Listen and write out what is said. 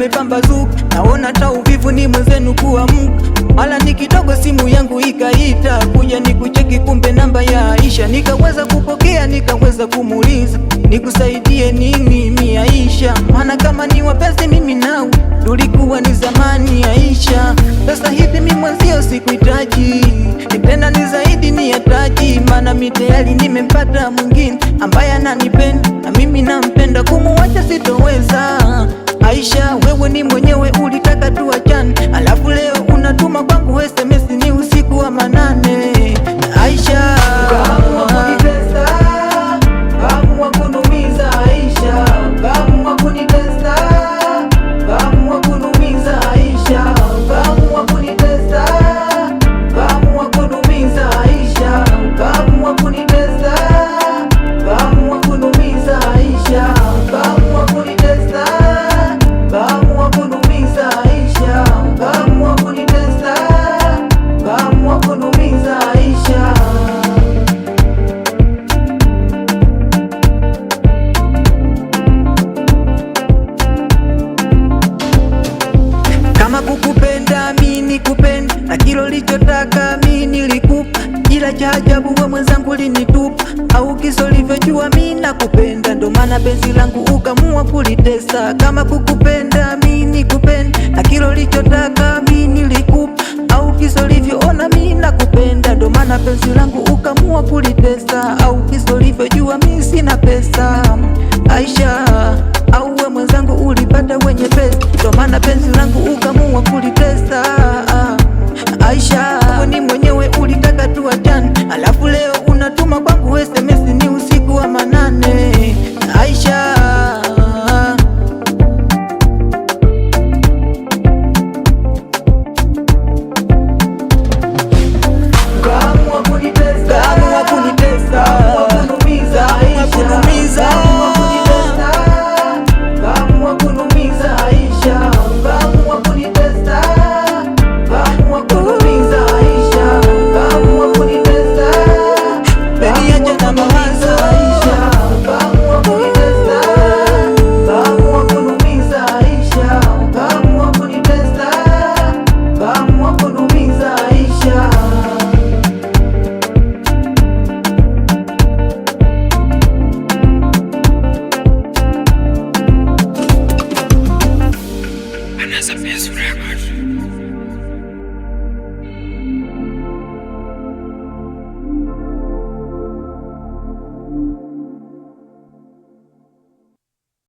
kumepambazuka, naona hata uvivu ni mwenzenu kuamka. Mala ni kidogo simu yangu ikaita, kuja nikucheki kumbe namba ya Aisha. Nikaweza kupokea nikaweza kumuuliza nikusaidie nini mi Aisha, maana kama ni wapenzi mimi nawe tulikuwa ni zamani Aisha. Sasa hivi mimi mwenzio sikuhitaji, nipenda ni zaidi ni hataji, maana mimi tayari nimempata mwingine ambaye ananipenda na mimi nampenda, kumuacha sitoweza. Aisha, wewe ni mwenyewe ulitaka tuachane, alafu leo unatuma kwangu SMS ni usiku wa manane. Aisha, kaamua kunitesa, kaamua kunumiza Aisha, kaamua kunitesa, kaamua kunumiza Aisha, kaamua kunitesa, kaamua kunumiza Aisha, kaamua kunitesa, kaamua kunumiza Aisha, kaamua kunitesa, kaamua kunumiza Aisha, kaamua kunitesa, kaamua kunumiza Aisha. Kama kukupenda mimi nikupenda, na kilo lichotaka mimi nilikupa, ila cha ajabu wewe mwenzangu linitupa, au kiso ulivyojua mimi nakupenda, ndo maana penzi langu ukamua kulitesa. Kama kukupenda mimi nikupenda, na kilo lichotaka mimi nilikupa, au kiso ulivyoona mimi nakupenda, ndo maana penzi langu ukamua kulitesa, au kiso ulivyojua mimi sina pesa. Aisha, au wewe mwenzangu ulipata wenye pesa, ndo maana penzi langu ukamua kulitesa. Aisha, wewe ni mwenyewe ulitaka tuachane, alafu leo unatuma kwangu SMS ni usiku wa manane. Aisha, kaamua kunitesa, kaamua kunitesa, kaamua kunumiza Aisha, kaamua kunitesa, kaamua kunumiza Aisha, kaamua kunitesa, kaamua kunumiza Aisha, kaamua kunitesa, beniaje na mawazo Aisha, kaamua kunitesa, kaamua kunumiza Aisha, kaamua kunitesa, kaamua kunumiza Aisha. Another best record.